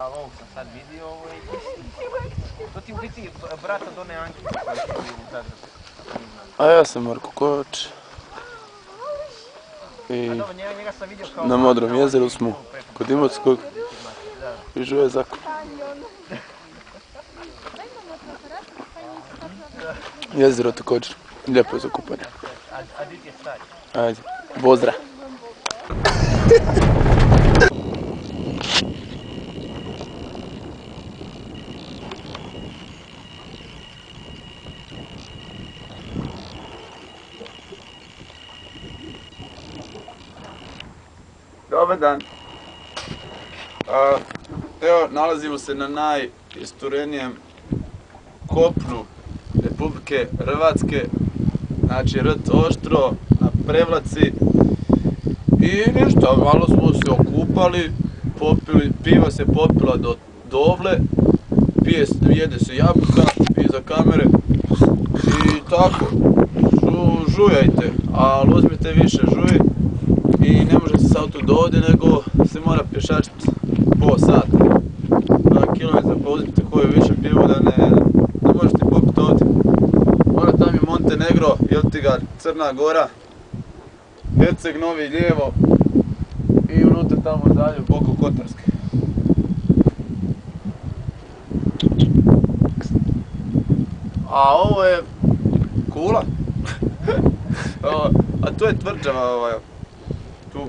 Ovog sam sad vidio, to ti u biti brat od one Anke koji su bili u Zagrebu. A ja sam Marko Kovač. I na Modrom jezeru smo kod Imotskog i Žuje Zakon. Jezero također, lijepo je za kupanje. A di ti je stari? Ajde, Bozdra. Dobar dan. Evo, nalazimo se na najisturenijem kopnu Republike Hrvatske, znači Rt Oštro, na Prevlaci. I ništa, malo smo se okupali, popili, piva se popila do dovle, jede se jabuka iza kamere i tako, žujajte, ali uzmite više žuj i ne može se s autom do ovdje, nego se mora pješačiti pola sata. 2 km pa uzmite koju više pivu da ne možete popiti ovdje. Ono tam je Montenegro, Jeltigar, Crna Gora, Herceg Novi lijevo i unutra tamo dalje Boko Kotarski. A ovo je Kula. A tu je Tvrđava, tu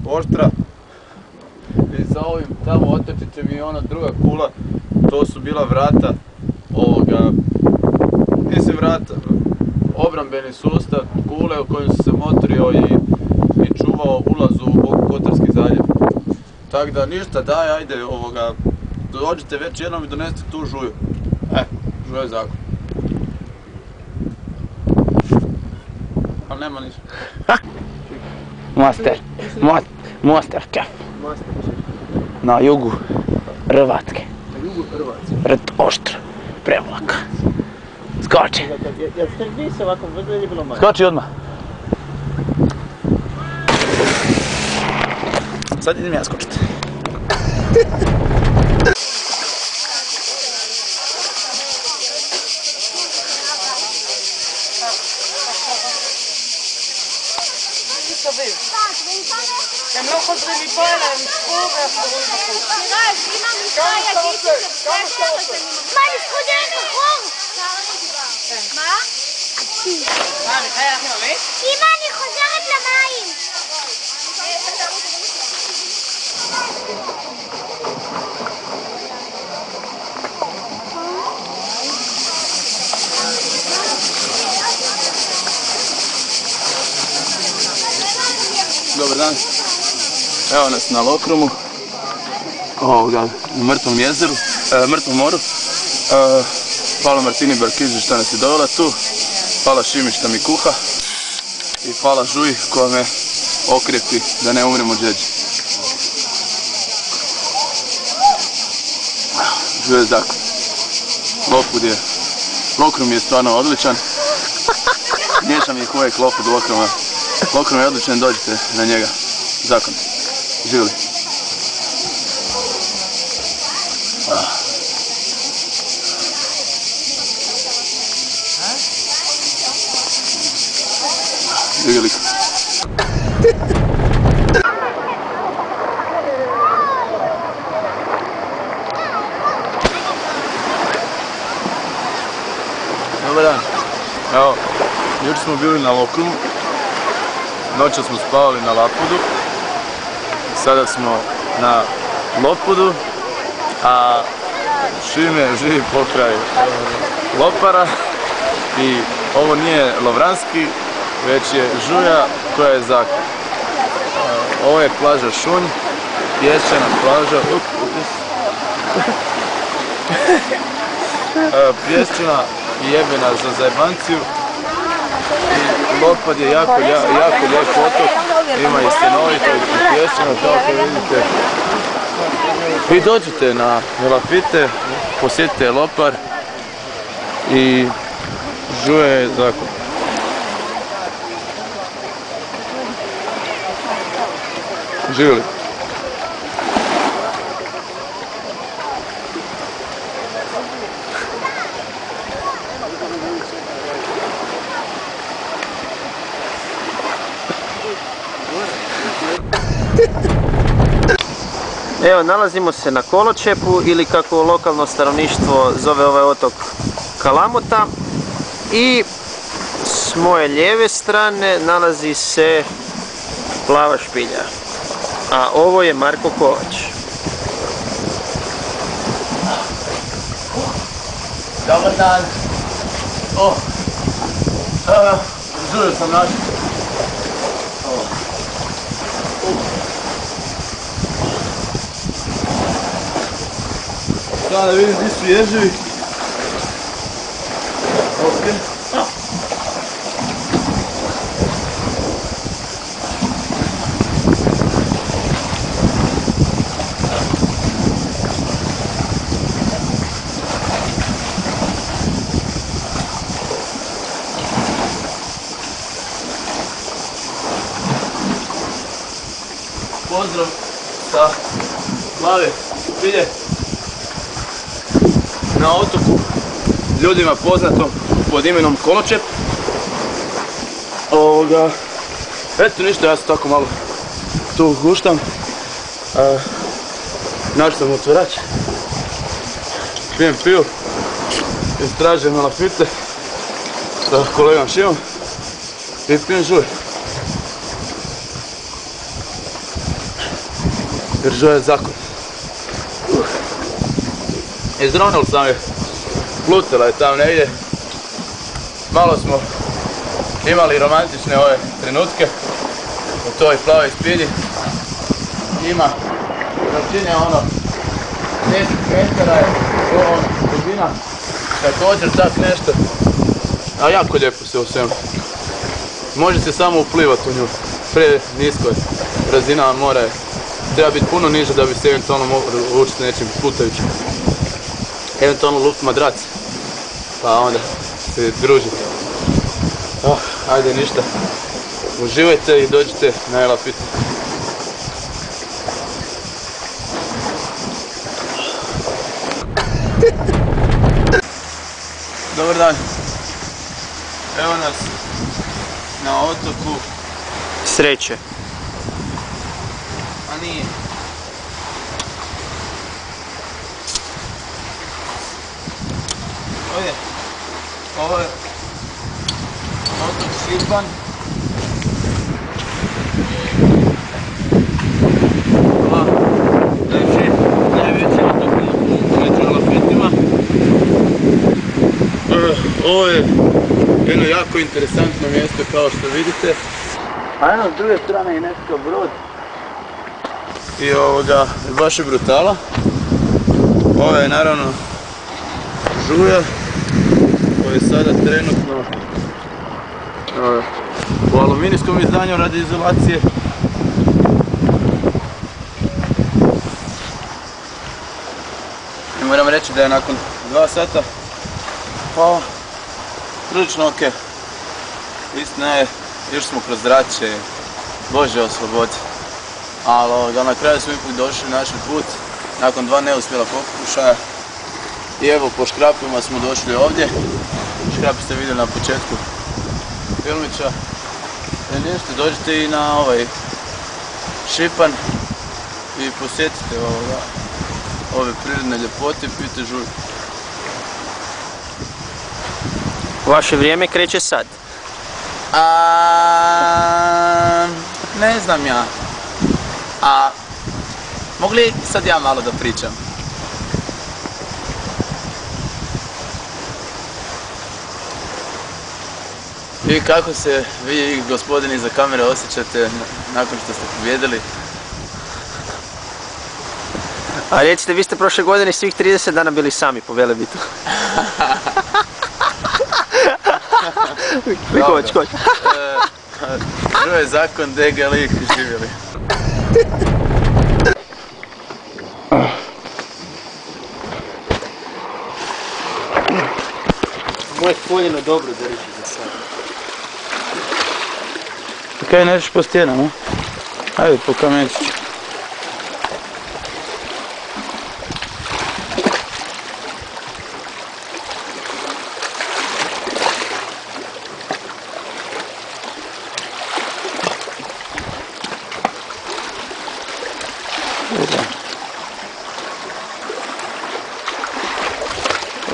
Oštra. I za ovim tamo otrčite mi ona druga Kula, to su bila vrata ovoga, mislim vrata, obrambeni sustav Kule u kojem se motrio i čuvao ulaz u Boko Kotarski zaljev. Tako da ništa, daj, ajde ovoga, dođite već jednom i donesite tu žuju. Žuje Zakon. Ali nema ništa. Mostar čef. Na jugu Hrvatske. Na jugu Hrvatske? Rt Oštro, Prevlaka. Skoči. Jel ste vi se ovako vozili ili je bilo manje? Skoči odmah. Sad idem ja skočiti. הם לא חוזרים מפה אלא הם יקחו ויחזרו בחוץ. תראה, אמא מיכה יגיד שזה בסדר, אז אני... מה, אני חוזרת בחור? מה? מה, מיכה הלך עם המת? אמא, אני חוזרת למים. Dobar dan. Evo nas na Lokrumu, u Mrtvom jezeru, Mrtvom moru. Hvala Martini Barkizi što nas je dovela tu, hvala Šimi što mi kuha i hvala Žuji koja me okrepi da ne umrem od žeđe. Žuje Zakon. Lokrum je stvarno odličan. Miješam ih uvijek Lopud Lokruma. Lokrum je odličan, dođite na njega. Zakon. Živjeli. Živjeli. Dobar dan. Evo, jučer smo bili na Lokrumu. Noća smo spavali na Lapudu, sada smo na Lopudu, a Šime živi pokraj Lopara i ovo nije Lovranski, već je Žuja koja je Zakon. Ovo je plaža Šunj, pješčana plaža, pješčana i jebena za zajebanciju. Lopad je jako lijep otok, ima i stenovito i pješčano, kao što vidite. Vi dođite na Velafite, posjetite Lopar i Žuje Zakon. Živjeli. Evo, nalazimo se na Koločepu ili kako lokalno stanovništvo zove ovaj otok Kalamota. I s moje lijeve strane nalazi se Plava špilja. A ovo je Marko Kovač. Dobar dan. Žurio sam naći. Da vidim gdje su ježevi. Ok. Pozdrav sa Plave špilje na otoku ljudima poznatom pod imenom Koločep. Eto ništa, ja se tako malo tu guštam. Našao sam otvarač, pijem pivo, istražujem na lafite sa kolegom Šimom i pijem žuj. Jer žuj je zakon. Izdronili sam je, plutila je tamo negdje. Malo smo imali romantične ove trenutke u toj Plavoj špilji. Ima razine 10 metara je dubina, također tak nešto. A jako lijepo se u svemu. Može se samo uplivati u nju, pre nisko je razina mora je. Treba biti puno niže da bi se eventualno mogli učiti nečim plutajućim. Eventualno luft madrac, pa onda se družite. Ajde ništa, uživajte i dođite na Elafit. Dobar dan, evo nas na otoku Sreće. A nije. Ovo je otok Šipan. Najveći otok među Elafitima. Ovo je jedno jako interesantno mjesto kao što vidite. A eno s druge strane je nekakav brod. I baš je brutala. Ovo je naravno žuja koji je sada trenutno u aluminijskom izdanju radi izolacije. I moram reći da je nakon 2 sata prilično ok. Istina je, još smo kroz zrače, Bože oslobodi. Ali na kraju smo ipak došli naš put, nakon 2 neuspjela pokušaja. I evo, po škrapima smo došli ovdje. Škrapi ste vidjeli na početku filmića. I ništa, dođite i na ovaj Šipan i posjetite ove prirodne ljepote i pijte žuj. Vaše vrijeme kreće sad. Ne znam ja. Mogu li sad ja malo da pričam? I kako se vi, gospodini iza kamere, osjećate nakon što ste pobjedili? A recite, vi ste prošle godine svih 30 dana bili sami po Velebitu. Kovač. Žuj je zakon, dega lik, živjeli. Moje koljeno dobro drži za sad. Kaj nećeš po stijenama? Ajde po kamenčiću.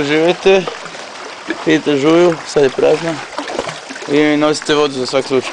uživajte, pijete žuju, sad je prazno i nosite vodu za svaki slučaj.